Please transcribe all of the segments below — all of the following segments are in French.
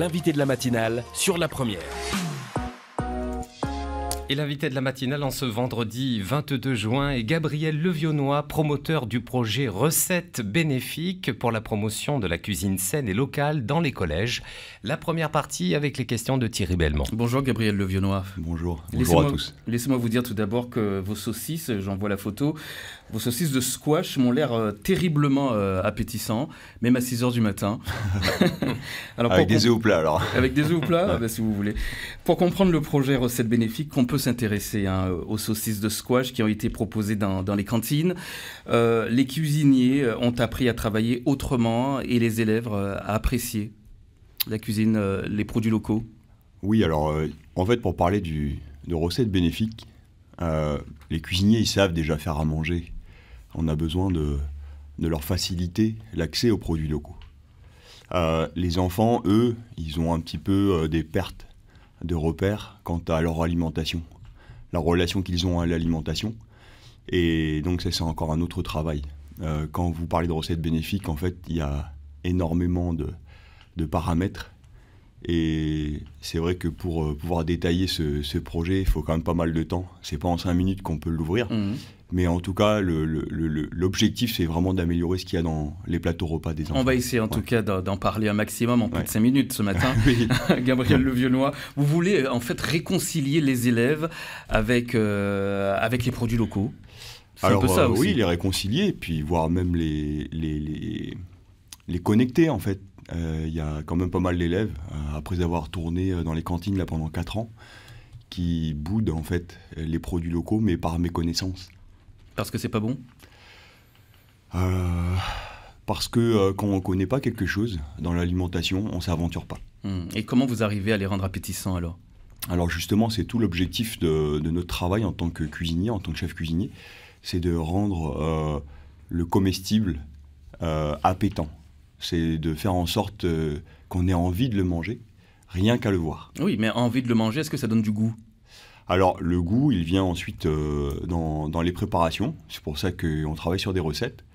l'invité de la matinale sur La Première. Et l'invité de la matinale en ce vendredi 22 juin est Gabriel Levionnois, promoteur du projet Recettes bénéfiques pour la promotion de la cuisine saine et locale dans les collèges. La première partie avec les questions de Thierry Belmont. Bonjour Gabriel Levionnois. Bonjour à tous. Laissez-moi vous dire tout d'abord que vos saucisses, j'en vois la photo, vos saucisses de squash m'ont l'air terriblement appétissants, même à 6h du matin. Alors, avec des œufs au plat alors. Avec des œufs au plat, si vous voulez. Pour comprendre le projet Recettes bénéfiques, on peut s'intéresser aux saucisses de squash qui ont été proposées dans les cantines. Les cuisiniers ont appris à travailler autrement et les élèves à apprécier la cuisine, les produits locaux. Oui, alors en fait pour parler de recettes bénéfiques, les cuisiniers ils savent déjà faire à manger. On a besoin de leur faciliter l'accès aux produits locaux. Les enfants, eux, ils ont un petit peu des pertes de repères quant à leur alimentation, la relation qu'ils ont à l'alimentation. Et donc ça, c'est encore un autre travail. Quand vous parlez de recettes bénéfiques, en fait, il y a énormément de paramètres. Et c'est vrai que pour pouvoir détailler ce projet, il faut quand même pas mal de temps. C'est pas en 5 minutes qu'on peut l'ouvrir. Mais en tout cas, l'objectif, c'est vraiment d'améliorer ce qu'il y a dans les plateaux repas des enfants. On va essayer en tout cas d'en parler un maximum en plus de 5 minutes ce matin. Gabriel Levionnois, vous voulez en fait réconcilier les élèves avec les produits locaux. Alors, un peu ça aussi. Oui, les réconcilier, et puis voire même les connecter en fait. Il y a quand même pas mal d'élèves, après avoir tourné dans les cantines là, pendant 4 ans, qui boudent en fait les produits locaux, mais par méconnaissance. Parce que c'est pas bon ? Parce que quand on ne connaît pas quelque chose dans l'alimentation, on ne s'aventure pas. Et comment vous arrivez à les rendre appétissants alors ? Alors justement, c'est tout l'objectif de notre travail en tant que cuisinier, en tant que chef cuisinier, c'est de rendre le comestible appétant. C'est de faire en sorte qu'on ait envie de le manger, rien qu'à le voir. Oui, mais envie de le manger, est-ce que ça donne du goût ? Alors, le goût, il vient ensuite dans les préparations. C'est pour ça qu'on travaille sur des recettes.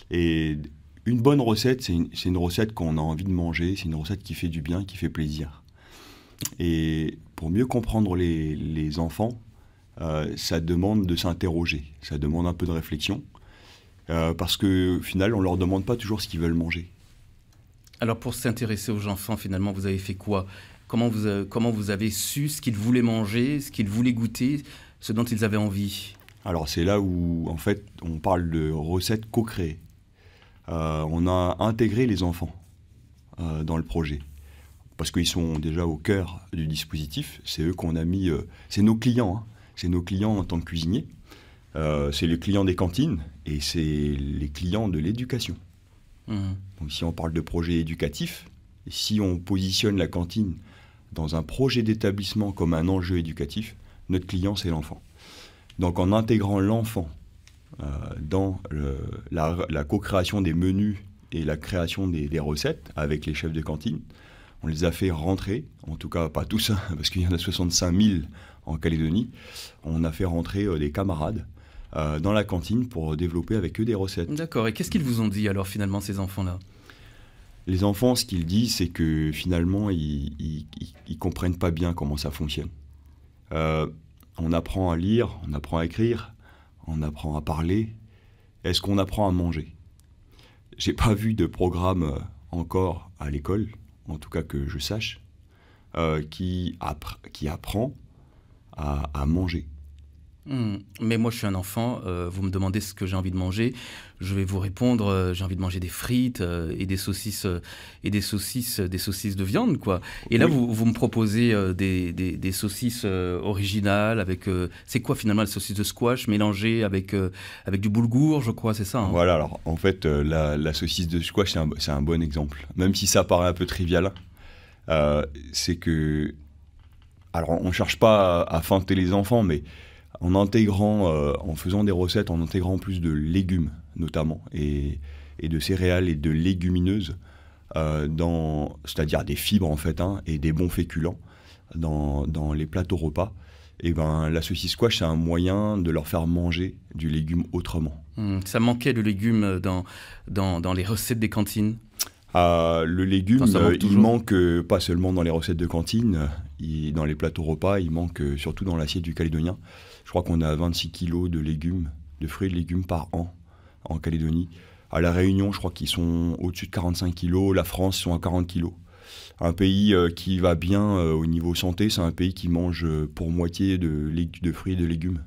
Et une bonne recette, c'est une recette qu'on a envie de manger, c'est une recette qui fait du bien, qui fait plaisir. Et pour mieux comprendre les enfants, ça demande de s'interroger, ça demande un peu de réflexion. Parce qu'au final, on ne leur demande pas toujours ce qu'ils veulent manger. Alors pour s'intéresser aux enfants, finalement, vous avez fait quoi ? Comment vous avez su ce qu'ils voulaient manger, ce qu'ils voulaient goûter, ce dont ils avaient envie ? Alors c'est là où, en fait, on parle de recettes co-créées. On a intégré les enfants dans le projet, parce qu'ils sont déjà au cœur du dispositif. C'est eux qu'on a mis... c'est nos clients, hein. C'est nos clients en tant que cuisiniers. C'est les clients des cantines et c'est les clients de l'éducation. Donc si on parle de projet éducatif, et si on positionne la cantine dans un projet d'établissement comme un enjeu éducatif, notre client c'est l'enfant. Donc en intégrant l'enfant dans la co-création des menus et la création des recettes avec les chefs de cantine, on les a fait rentrer, en tout cas pas tous, parce qu'il y en a 65 000 en Calédonie, on a fait rentrer des camarades dans la cantine pour développer avec eux des recettes. D'accord, et qu'est-ce qu'ils vous ont dit alors finalement ces enfants-là ? Les enfants, ce qu'ils disent, c'est que finalement, ils comprennent pas bien comment ça fonctionne. On apprend à lire, on apprend à écrire, on apprend à parler. Est-ce qu'on apprend à manger ? J'ai pas vu de programme encore à l'école, en tout cas que je sache, qui apprend à manger. Mais moi je suis un enfant, vous me demandez ce que j'ai envie de manger, je vais vous répondre, j'ai envie de manger des frites et des saucisses de viande quoi. Et là vous me proposez des saucisses originales avec, c'est quoi finalement la saucisse de squash mélangée avec du boulgour je crois, c'est ça hein ? Voilà, alors en fait la saucisse de squash c'est un bon exemple, même si ça paraît un peu trivial, c'est que, alors on ne cherche pas à feinter les enfants, mais en intégrant, en faisant des recettes, en intégrant plus de légumes notamment, et de céréales et de légumineuses, c'est-à-dire des fibres en fait, hein, et des bons féculents dans les plateaux repas, et ben, la saucisse squash, c'est un moyen de leur faire manger du légume autrement. Ça manquait de légumes dans les recettes des cantines ? Le légume, Enfin, ça manque il toujours. manque pas seulement dans les recettes de cantine, dans les plateaux repas, il manque surtout dans l'assiette du Calédonien. Je crois qu'on a 26 kilos de légumes, de fruits et de légumes par an en Calédonie. À La Réunion, je crois qu'ils sont au-dessus de 45 kilos. La France, ils sont à 40 kilos. Un pays qui va bien au niveau santé, c'est un pays qui mange pour moitié de fruits et de légumes.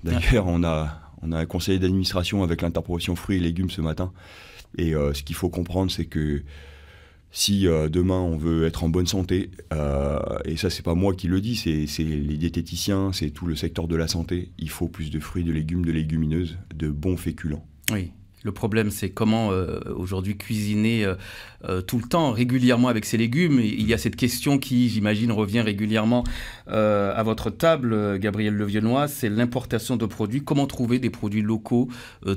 D'ailleurs, on a un conseil d'administration avec l'interprofession fruits et légumes ce matin. Et ce qu'il faut comprendre, c'est que si demain on veut être en bonne santé, et ça c'est pas moi qui le dis, c'est les diététiciens, c'est tout le secteur de la santé, il faut plus de fruits, de légumes, de légumineuses, de bons féculents. Oui. Le problème, c'est comment aujourd'hui cuisiner tout le temps, régulièrement avec ces légumes. Et il y a cette question qui, j'imagine, revient régulièrement à votre table, Gabriel Levionnois, c'est l'importation de produits. Comment trouver des produits locaux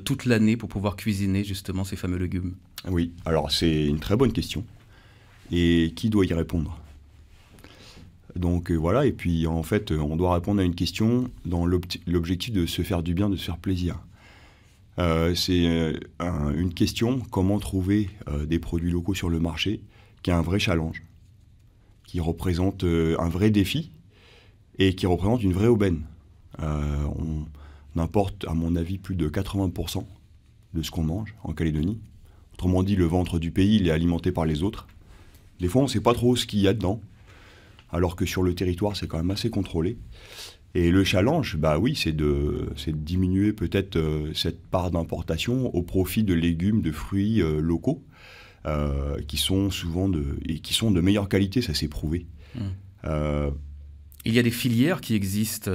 toute l'année pour pouvoir cuisiner justement ces fameux légumes? Oui, alors c'est une très bonne question. Et qui doit y répondre? Donc voilà, et puis en fait, on doit répondre à une question dans l'objectif de se faire du bien, de se faire plaisir. C'est une question, comment trouver des produits locaux sur le marché, qui est un vrai challenge, qui représente un vrai défi et qui représente une vraie aubaine. On importe, à mon avis, plus de 80% de ce qu'on mange en Calédonie. Autrement dit, le ventre du pays, il est alimenté par les autres. Des fois, on ne sait pas trop ce qu'il y a dedans, alors que sur le territoire, c'est quand même assez contrôlé. Et le challenge, bah oui, c'est de diminuer peut-être cette part d'importation au profit de légumes, de fruits locaux, qui sont souvent de meilleure qualité, ça s'est prouvé. Il y a des filières qui existent,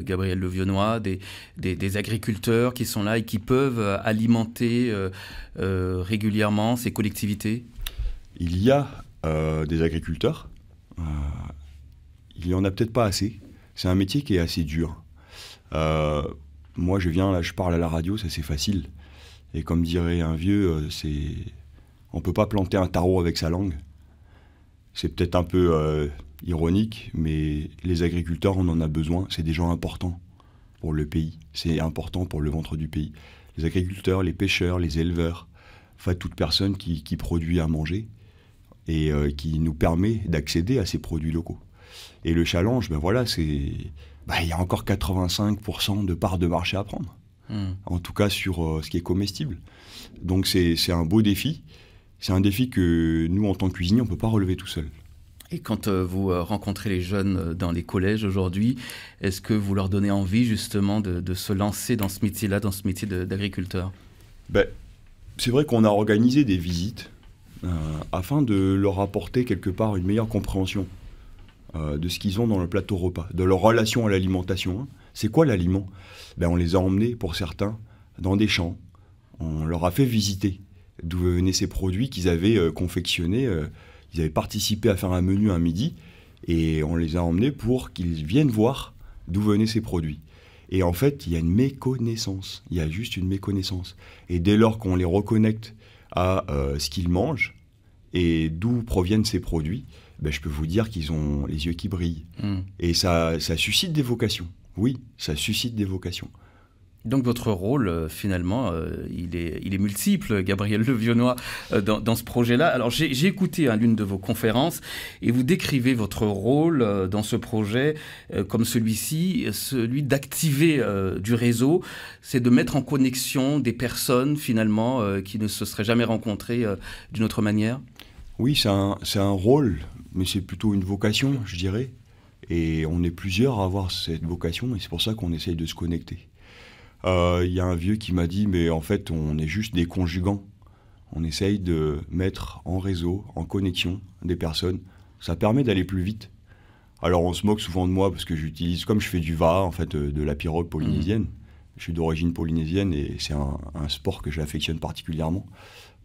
Gabriel Levionnois, des agriculteurs qui sont là et qui peuvent alimenter régulièrement ces collectivités? Il y a des agriculteurs, il n'y en a peut-être pas assez. C'est un métier qui est assez dur. Moi, je parle à la radio, ça c'est facile. Et comme dirait un vieux, on ne peut pas planter un taro avec sa langue. C'est peut-être un peu ironique, mais les agriculteurs, on en a besoin. C'est des gens importants pour le pays. C'est important pour le ventre du pays. Les agriculteurs, les pêcheurs, les éleveurs, enfin toute personne qui produit à manger et qui nous permet d'accéder à ces produits locaux. Et le challenge, ben voilà, il y a encore 85% de parts de marché à prendre. En tout cas sur ce qui est comestible. Donc c'est un beau défi. C'est un défi que nous, en tant que cuisiniers, on ne peut pas relever tout seul. Et quand vous rencontrez les jeunes dans les collèges aujourd'hui, est-ce que vous leur donnez envie justement de se lancer dans ce métier-là, dans ce métier d'agriculteur? C'est vrai qu'on a organisé des visites afin de leur apporter quelque part une meilleure compréhension de ce qu'ils ont dans le plateau repas, de leur relation à l'alimentation. C'est quoi l'aliment? On les a emmenés, pour certains, dans des champs. On leur a fait visiter d'où venaient ces produits qu'ils avaient confectionnés. Ils avaient participé à faire un menu un midi et on les a emmenés pour qu'ils viennent voir d'où venaient ces produits. Et en fait, il y a une méconnaissance. Il y a juste une méconnaissance. Et dès lors qu'on les reconnecte à ce qu'ils mangent et d'où proviennent ces produits, je peux vous dire qu'ils ont les yeux qui brillent. Et ça suscite des vocations. Oui, ça suscite des vocations. Donc votre rôle, finalement, il est multiple, Gabriel Levionnois, dans ce projet-là. Alors j'ai écouté l'une de vos conférences et vous décrivez votre rôle dans ce projet comme celui d'activer du réseau, c'est de mettre en connexion des personnes, finalement, qui ne se seraient jamais rencontrées d'une autre manière. Oui, c'est un rôle, mais c'est plutôt une vocation, je dirais. Et on est plusieurs à avoir cette vocation et c'est pour ça qu'on essaye de se connecter. Il y a un vieux qui m'a dit, mais en fait, on est juste des conjugants. On essaye de mettre en réseau, en connexion des personnes. Ça permet d'aller plus vite. Alors, on se moque souvent de moi parce que j'utilise, comme je fais du va, en fait, de la pirogue polynésienne. Je suis d'origine polynésienne et c'est un sport que j'affectionne particulièrement.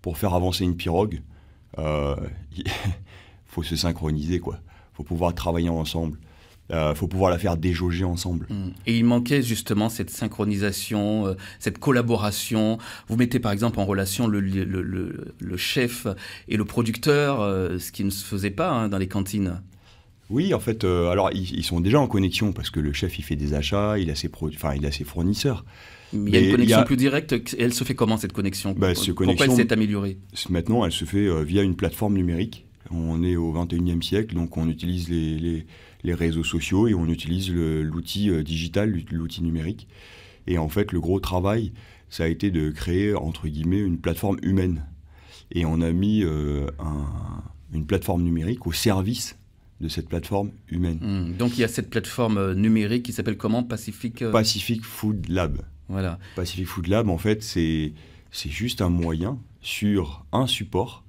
Pour faire avancer une pirogue, faut se synchroniser, quoi. Faut pouvoir travailler ensemble. Faut pouvoir la faire déjauger ensemble. Et il manquait justement cette synchronisation, cette collaboration. Vous mettez par exemple en relation le chef et le producteur, ce qui ne se faisait pas dans les cantines. Oui, en fait, alors ils sont déjà en connexion parce que le chef il fait des achats, il a ses fournisseurs. Mais il y a une connexion plus directe. Elle se fait comment cette connexion? Pourquoi elle s'est améliorée? Maintenant, elle se fait via une plateforme numérique. On est au 21e siècle, donc on utilise les réseaux sociaux et on utilise l'outil digital, l'outil numérique. Et en fait, le gros travail, ça a été de créer, entre guillemets, une plateforme humaine. Et on a mis une plateforme numérique au service de cette plateforme humaine. Donc il y a cette plateforme numérique qui s'appelle comment? Pacific Food Lab. Voilà. Pacific Food Lab, en fait, c'est juste un moyen sur un support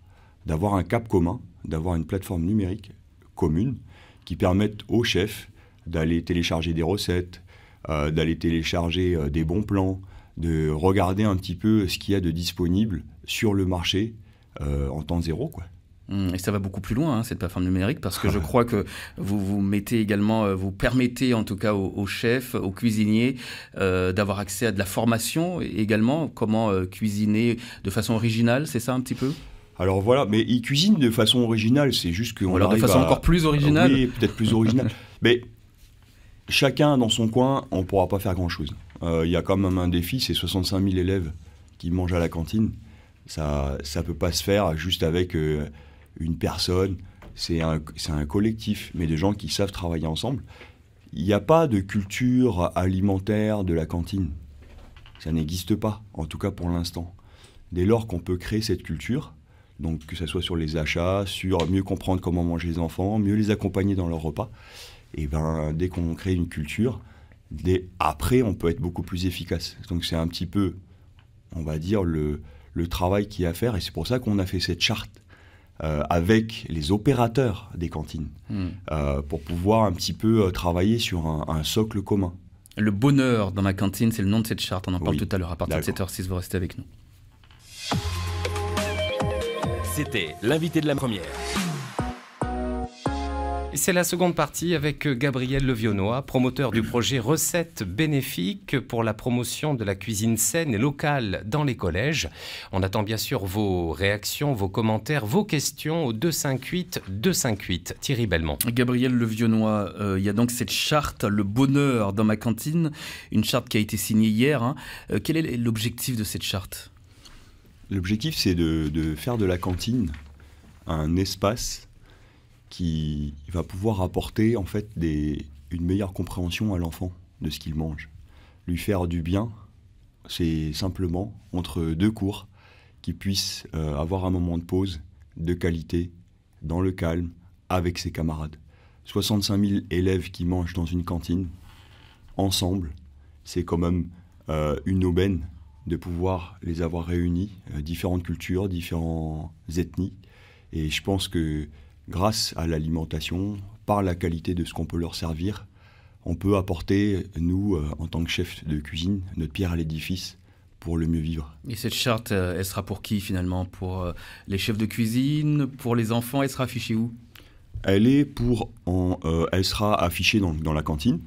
d'avoir un cap commun, d'avoir une plateforme numérique commune qui permette aux chefs d'aller télécharger des recettes, d'aller télécharger des bons plans, de regarder un petit peu ce qu'il y a de disponible sur le marché en temps zéro, quoi. Et ça va beaucoup plus loin, cette plateforme numérique, parce que je crois que vous mettez également, vous permettez en tout cas aux chefs, aux cuisiniers, d'avoir accès à de la formation également, comment cuisiner de façon originale, c'est ça un petit peu? Alors voilà, mais ils cuisinent de façon originale, c'est juste qu'on alors de façon encore plus originale? Oui, peut-être plus originale. Mais chacun dans son coin, on ne pourra pas faire grand-chose. Il y a quand même un défi, c'est 65 000 élèves qui mangent à la cantine. Ça ne peut pas se faire juste avec une personne. C'est un collectif, mais des gens qui savent travailler ensemble. Il n'y a pas de culture alimentaire de la cantine. Ça n'existe pas, en tout cas pour l'instant. Dès lors qu'on peut créer cette culture, donc que ce soit sur les achats, sur mieux comprendre comment mangent les enfants, mieux les accompagner dans leur repas, et dès qu'on crée une culture, après on peut être beaucoup plus efficace. Donc c'est un petit peu, on va dire, le travail qu'il y a à faire, et c'est pour ça qu'on a fait cette charte avec les opérateurs des cantines, pour pouvoir un petit peu travailler sur un socle commun. Le bonheur dans ma cantine, c'est le nom de cette charte, on en parle tout à l'heure à partir de 7h06, vous restez avec nous. C'était l'invité de la première. C'est la seconde partie avec Gabriel Levionnois, promoteur du projet Recettes bénéfiques pour la promotion de la cuisine saine et locale dans les collèges. On attend bien sûr vos réactions, vos commentaires, vos questions au 258 258. Thierry Belmont. Gabriel Levionnois, il y a donc cette charte, le bonheur dans ma cantine, une charte qui a été signée hier. Quel est l'objectif de cette charte? L'objectif, c'est de faire de la cantine un espace qui va pouvoir apporter en fait une meilleure compréhension à l'enfant de ce qu'il mange. Lui faire du bien, c'est simplement entre deux cours qu'il puisse avoir un moment de pause de qualité, dans le calme, avec ses camarades. 65 000 élèves qui mangent dans une cantine, ensemble, c'est quand même une aubaine de pouvoir les avoir réunis, différentes cultures, différentes ethnies. Et je pense que grâce à l'alimentation, par la qualité de ce qu'on peut leur servir, on peut apporter, nous, en tant que chef de cuisine, notre pierre à l'édifice pour le mieux vivre. Et cette charte, elle sera pour qui finalement? Pour les chefs de cuisine, pour les enfants? Elle sera affichée où? Elle sera affichée dans la cantine,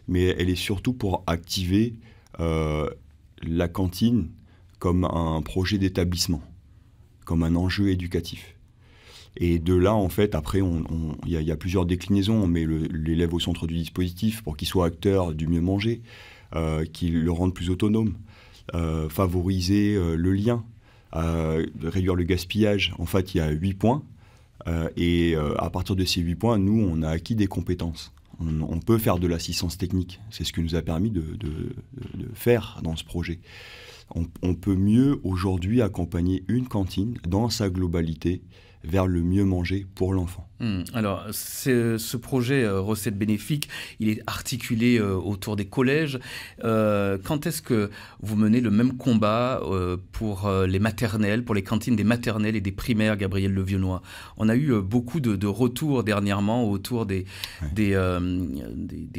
mais elle est surtout pour activer la cantine comme un projet d'établissement, comme un enjeu éducatif. Et de là, en fait, après, il y a plusieurs déclinaisons. On met l'élève au centre du dispositif pour qu'il soit acteur du mieux manger, qu'il le rende plus autonome, favoriser le lien, réduire le gaspillage. En fait, il y a 8 points. Et à partir de ces 8 points, nous, on a acquis des compétences. On peut faire de l'assistance technique. C'est ce qui nous a permis de faire dans ce projet. On peut mieux, aujourd'hui, accompagner une cantine dans sa globalité vers le mieux manger pour l'enfant. Alors, ce projet Recettes bénéfiques, il est articulé autour des collèges. Quand est-ce que vous menez le même combat pour les maternelles, pour les cantines des maternelles et des primaires, Gabriel Levionnois? On a eu beaucoup de retours dernièrement autour des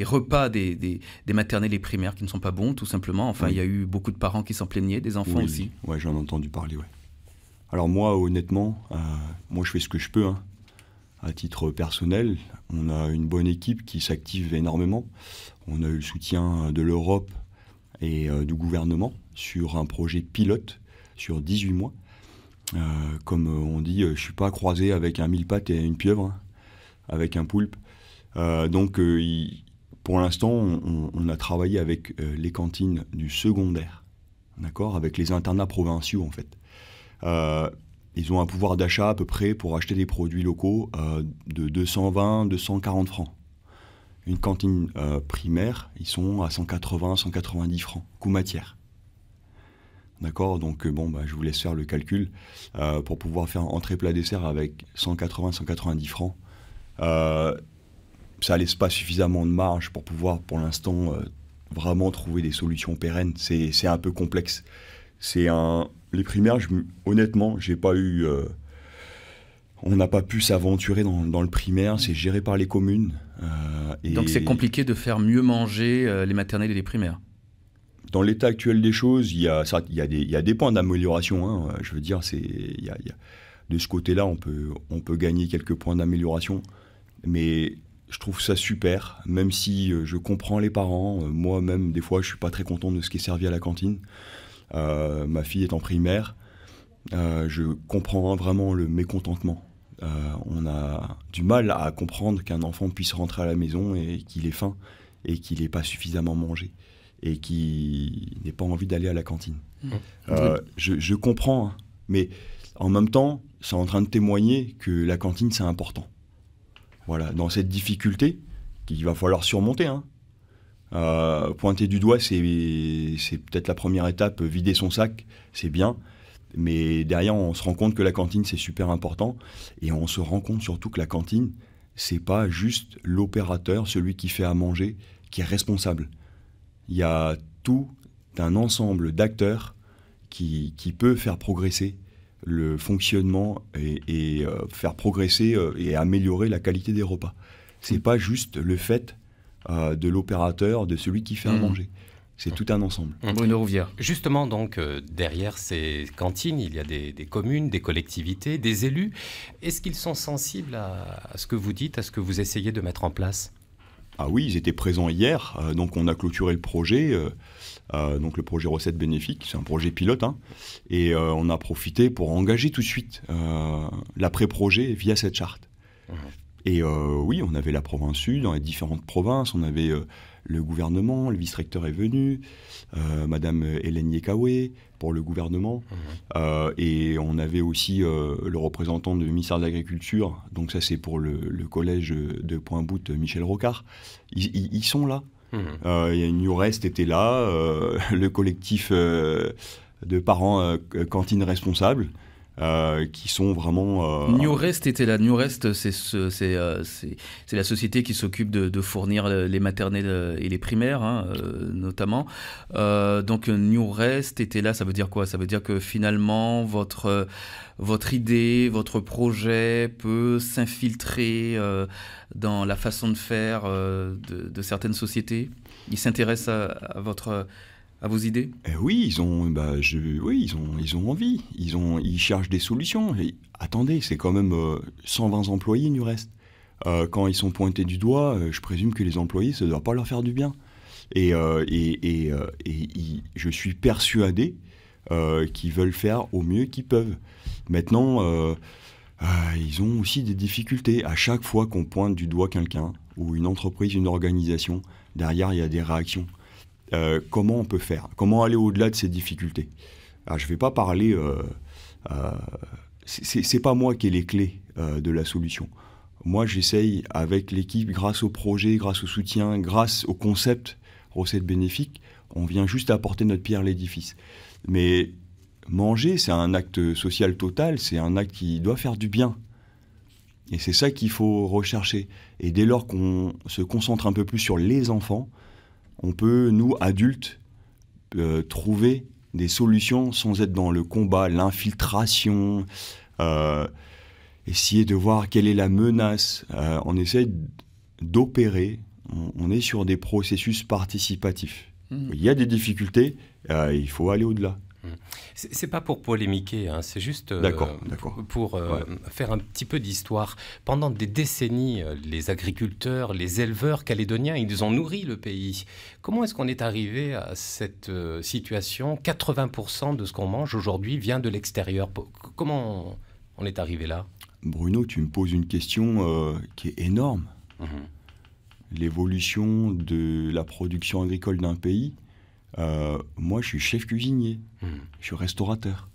repas des maternelles et primaires qui ne sont pas bons, tout simplement. Enfin, il y a eu beaucoup de parents qui s'en plaignaient, des enfants aussi. Oui, j'en ai entendu parler, ouais. Alors moi, honnêtement, moi je fais ce que je peux. À titre personnel, on a une bonne équipe qui s'active énormément. On a eu le soutien de l'Europe et du gouvernement sur un projet pilote sur 18 mois. Comme on dit, je ne suis pas croisé avec un mille-pattes et une pieuvre, avec un poulpe. Pour l'instant, on a travaillé avec les cantines du secondaire, d'accord, avec les internats provinciaux en fait. Ils ont un pouvoir d'achat à peu près pour acheter des produits locaux de 220, 240 francs. Une cantine primaire, ils sont à 180, 190 francs, coût matière. D'accord, donc je vous laisse faire le calcul. Pour pouvoir faire entrée plat dessert avec 180, 190 francs, ça laisse pas suffisamment de marge pour pouvoir, pour l'instant, vraiment trouver des solutions pérennes. C'est un peu complexe. Les primaires, honnêtement, j'ai pas eu... on n'a pas pu s'aventurer dans le primaire, c'est géré par les communes. Donc c'est compliqué de faire mieux manger les maternelles et les primaires. Dans l'état actuel des choses, il y a des points d'amélioration. Hein. Je veux dire, de ce côté-là, on peut gagner quelques points d'amélioration. Mais je trouve ça super, même si je comprends les parents. Moi-même, des fois, je ne suis pas très content de ce qui est servi à la cantine. Ma fille est en primaire. Je comprends vraiment le mécontentement. On a du mal à comprendre qu'un enfant puisse rentrer à la maison et qu'il ait faim et qu'il n'ait pas suffisamment mangé et qu'il n'ait pas envie d'aller à la cantine. Je comprends, hein, mais en même temps, c'est en train de témoigner que la cantine, c'est important. Voilà, dans cette difficulté qu'il va falloir surmonter. Hein. Pointer du doigt, c'est peut-être la première étape, vider son sac, c'est bien. Mais derrière, on se rend compte que la cantine, c'est super important. Et on se rend compte surtout que la cantine, c'est pas juste l'opérateur, celui qui fait à manger, qui est responsable. Il y a tout un ensemble d'acteurs qui peut faire progresser le fonctionnement et faire progresser et améliorer la qualité des repas. C'est pas juste le fait de l'opérateur, de celui qui fait à manger. C'est tout un ensemble. Bruno Rouvière. Justement, donc, derrière ces cantines, il y a des communes, des collectivités, des élus. Est-ce qu'ils sont sensibles à ce que vous dites, à ce que vous essayez de mettre en place ? Ah oui, ils étaient présents hier. Donc, on a clôturé le projet. Donc, le projet Recettes Bénéfiques, c'est un projet pilote. Hein, et on a profité pour engager tout de suite l'après-projet via cette charte. Et oui, on avait la province sud, dans les différentes provinces, on avait le gouvernement, le vice-recteur est venu, Madame Hélène Yekawe pour le gouvernement, et on avait aussi le représentant du ministère de l'Agriculture, donc ça c'est pour le collège de Pointe-Boute, Michel Rocard. Ils sont là. New Rest était là, le collectif de parents cantines responsables. Qui sont vraiment... New Rest était là. New Rest, c'est la société qui s'occupe de fournir les maternelles et les primaires, hein, notamment. Donc New Rest était là, ça veut dire quoi? Ça veut dire que finalement, votre idée, votre projet peut s'infiltrer dans la façon de faire de certaines sociétés. Ils s'intéressent à vos idées? Oui, ils ont envie. Ils cherchent des solutions. Et, attendez, c'est quand même 120 employés, New Rest. Quand ils sont pointés du doigt, je présume que les employés, ça ne doit pas leur faire du bien. Et je suis persuadé qu'ils veulent faire au mieux qu'ils peuvent. Maintenant, ils ont aussi des difficultés. À chaque fois qu'on pointe du doigt quelqu'un, ou une entreprise, une organisation, derrière, il y a des réactions. Comment on peut faire? Comment aller au-delà de ces difficultés? Alors, je ne vais pas parler... c'est pas moi qui ai les clés de la solution. Moi, j'essaye avec l'équipe, grâce au projet, grâce au soutien, grâce au concept Recettes Bénéfiques, on vient juste apporter notre pierre à l'édifice. Mais manger, c'est un acte social total, c'est un acte qui doit faire du bien. Et c'est ça qu'il faut rechercher. Et dès lors qu'on se concentre un peu plus sur les enfants, on peut, nous, adultes, trouver des solutions sans être dans le combat, l'infiltration, essayer de voir quelle est la menace. On essaie d'opérer, on est sur des processus participatifs. Il y a des difficultés, il faut aller au-delà. C'est pas pour polémiquer, hein, c'est juste pour faire un petit peu d'histoire. Pendant des décennies, les agriculteurs, les éleveurs calédoniens, ils ont nourri le pays. Comment est-ce qu'on est arrivé à cette situation? 80% de ce qu'on mange aujourd'hui vient de l'extérieur. Comment on est arrivé là? Bruno, tu me poses une question qui est énorme. l'évolution de la production agricole d'un pays, moi, je suis chef cuisinier, je suis restaurateur.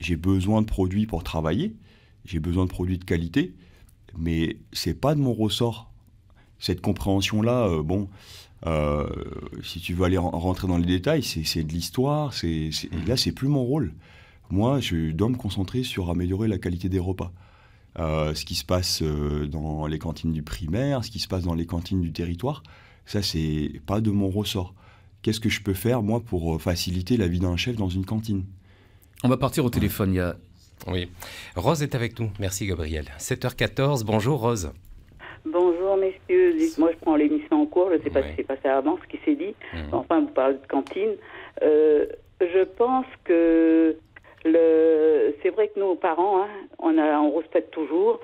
J'ai besoin de produits pour travailler, j'ai besoin de produits de qualité, mais c'est pas de mon ressort. Cette compréhension-là, si tu veux aller rentrer dans les détails, c'est de l'histoire, et là, c'est plus mon rôle. Moi, je dois me concentrer sur améliorer la qualité des repas. Ce qui se passe dans les cantines du primaire, ce qui se passe dans les cantines du territoire, ça, c'est pas de mon ressort. Qu'est-ce que je peux faire, moi, pour faciliter la vie d'un chef dans une cantine? On va partir au téléphone. Oui. Rose est avec nous. Merci, Gabriel. 7h14. Bonjour, Rose. Bonjour, messieurs. Dites-moi, je prends l'émission en cours. Je ne sais pas ce qui s'est passé avant, ce qui s'est dit. Enfin, vous parlez de cantine. Je pense que c'est vrai que nos parents, on respecte toujours,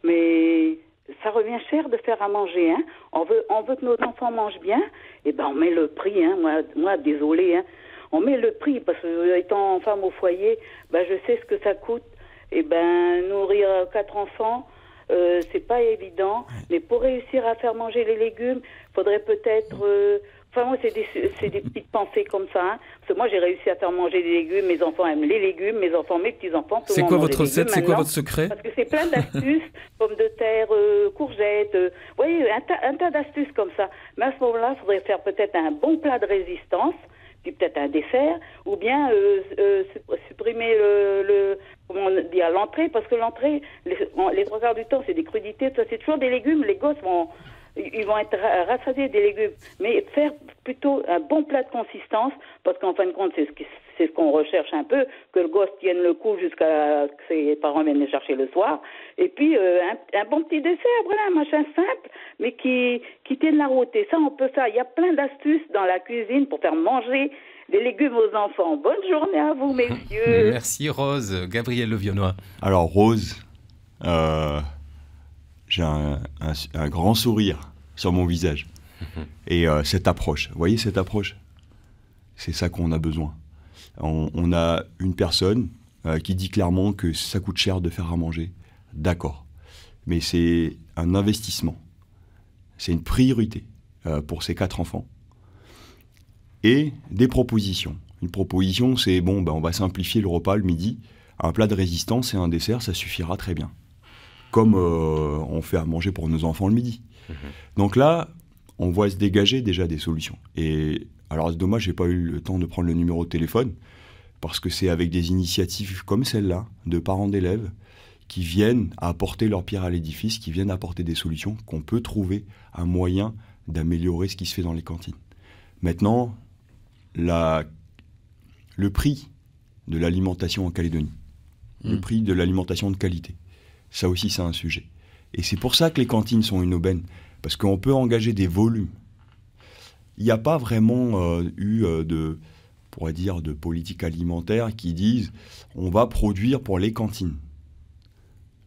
mais ça revient cher de faire à manger. On veut que nos enfants mangent bien. Et ben, on met le prix. Moi, désolé. On met le prix parce que, étant femme au foyer, je sais ce que ça coûte. Et nourrir 4 enfants, c'est pas évident. Mais pour réussir à faire manger les légumes, faudrait peut-être. Moi, c'est des petites pensées comme ça. Parce que moi, j'ai réussi à faire manger des légumes. Mes enfants aiment les légumes. Mes enfants, mes petits-enfants. C'est quoi votre recette? C'est quoi votre secret? Parce que c'est plein d'astuces, pommes de terre, courgettes. Vous voyez, un tas d'astuces comme ça. Mais à ce moment-là, il faudrait faire peut-être un bon plat de résistance, puis peut-être un dessert, ou bien supprimer comment on dit, à l'entrée, parce que l'entrée, les 3 quarts du temps, c'est des crudités. C'est toujours des légumes. Les gosses ils vont être rassasiés des légumes, mais faire plutôt un bon plat de consistance, parce qu'en fin de compte, c'est ce qu'on recherche un peu, que le gosse tienne le coup jusqu'à ce que ses parents viennent les chercher le soir, et puis un bon petit dessert, voilà, un machin simple, mais qui tienne la route. Et ça, on peut faire. Il y a plein d'astuces dans la cuisine pour faire manger des légumes aux enfants. Bonne journée à vous, messieurs. Merci, Rose. Gabriel Levionnois. Alors, Rose, j'ai un grand sourire sur mon visage. Et cette approche, vous voyez cette approche? C'est ça qu'on a besoin. On a une personne qui dit clairement que ça coûte cher de faire à manger. D'accord. Mais c'est un investissement. C'est une priorité pour ces 4 enfants. Et des propositions. Une proposition, c'est on va simplifier le repas le midi. Un plat de résistance et un dessert, ça suffira très bien. Comme on fait à manger pour nos enfants le midi. Donc là, on voit se dégager déjà des solutions. Et alors c'est dommage, j'ai pas eu le temps de prendre le numéro de téléphone, parce que c'est avec des initiatives comme celle-là, de parents d'élèves, qui viennent apporter leur pierre à l'édifice, qui viennent apporter des solutions, qu'on peut trouver un moyen d'améliorer ce qui se fait dans les cantines. Maintenant, le prix de l'alimentation en Calédonie, le prix de l'alimentation de qualité, ça aussi, c'est un sujet. Et c'est pour ça que les cantines sont une aubaine, parce qu'on peut engager des volumes. Il n'y a pas vraiment de politique alimentaire qui disent on va produire pour les cantines.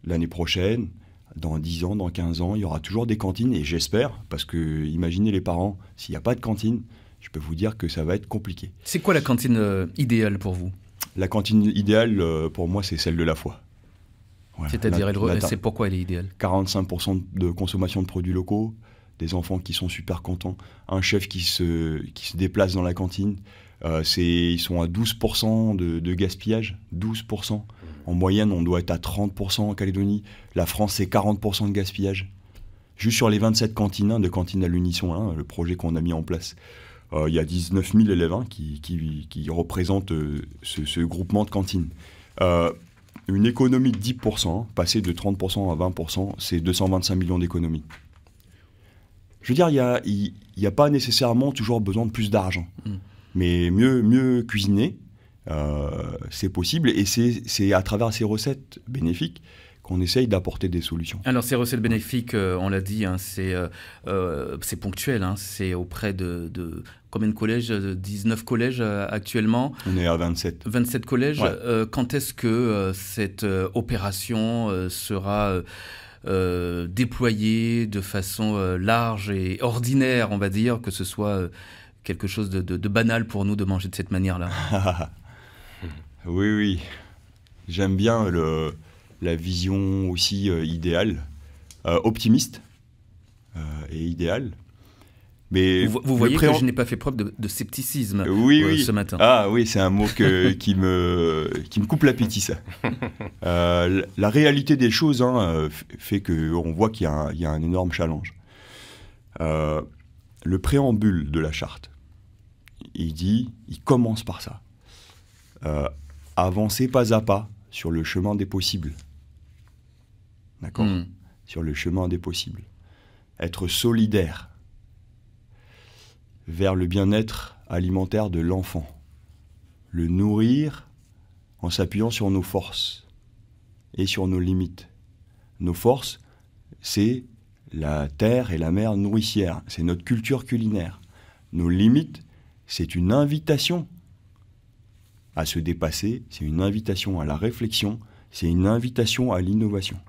L'année prochaine, dans 10 ans, dans 15 ans, il y aura toujours des cantines, et j'espère, parce que imaginez les parents, s'il n'y a pas de cantine, je peux vous dire que ça va être compliqué. C'est quoi la cantine idéale pour vous? La cantine idéale, pour moi, c'est celle de la foi. Voilà. C'est-à-dire, c'est pourquoi elle est idéale? 45% de consommation de produits locaux, des enfants qui sont super contents, un chef qui se déplace dans la cantine. Ils sont à 12% de gaspillage, 12%. En moyenne, on doit être à 30% en Calédonie. La France, c'est 40% de gaspillage. Juste sur les 27 cantines, de cantines à l'unisson, le projet qu'on a mis en place, il y a 19 000 élèves qui représentent ce groupement de cantines. Une économie de 10%, passer de 30% à 20%, c'est 225 millions d'économies. Je veux dire, il n'y a pas nécessairement toujours besoin de plus d'argent. Mais mieux cuisiner, c'est possible. Et c'est à travers ces recettes bénéfiques qu'on essaye d'apporter des solutions. Alors, ces recettes bénéfiques, on l'a dit, c'est ponctuel. C'est auprès de combien de collèges? 19 collèges actuellement. On est à 27. 27 collèges. Ouais. Quand est-ce que cette opération sera déployée de façon large et ordinaire, on va dire, que ce soit quelque chose de banal pour nous de manger de cette manière-là? Oui. J'aime bien la vision aussi idéale, optimiste. et idéal. Mais vous voyez que je n'ai pas fait preuve de scepticisme ce matin. Ah oui, c'est un mot qui me coupe l'appétit, ça. La réalité des choses fait qu'on voit qu'il y a un énorme challenge. Le préambule de la charte, il commence par ça. Avancer pas à pas sur le chemin des possibles. D'accord ? Sur le chemin des possibles. Être solidaire vers le bien-être alimentaire de l'enfant. Le nourrir en s'appuyant sur nos forces et sur nos limites. Nos forces, c'est la terre et la mer nourricière, c'est notre culture culinaire. Nos limites, c'est une invitation à se dépasser, c'est une invitation à la réflexion, c'est une invitation à l'innovation.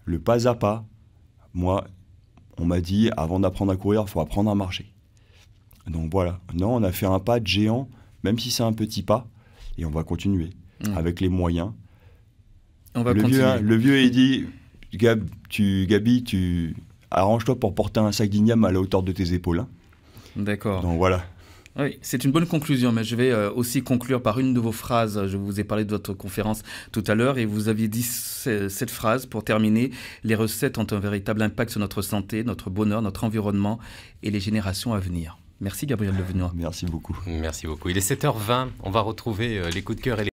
Le pas à pas, moi, on m'a dit, avant d'apprendre à courir, il faut apprendre à marcher. Donc voilà, non, on a fait un pas de géant, même si c'est un petit pas, et on va continuer avec les moyens. On va continuer. Le vieux, il dit, Gabi, tu arrange-toi pour porter un sac d'igname à la hauteur de tes épaules. Hein. D'accord. Donc voilà. Oui, c'est une bonne conclusion, mais je vais aussi conclure par une de vos phrases. Je vous ai parlé de votre conférence tout à l'heure et vous aviez dit cette phrase pour terminer. Les recettes ont un véritable impact sur notre santé, notre bonheur, notre environnement et les générations à venir. Merci Gabriel Levenoy. Merci beaucoup. Merci beaucoup. Il est 7h20. On va retrouver les coups de cœur et les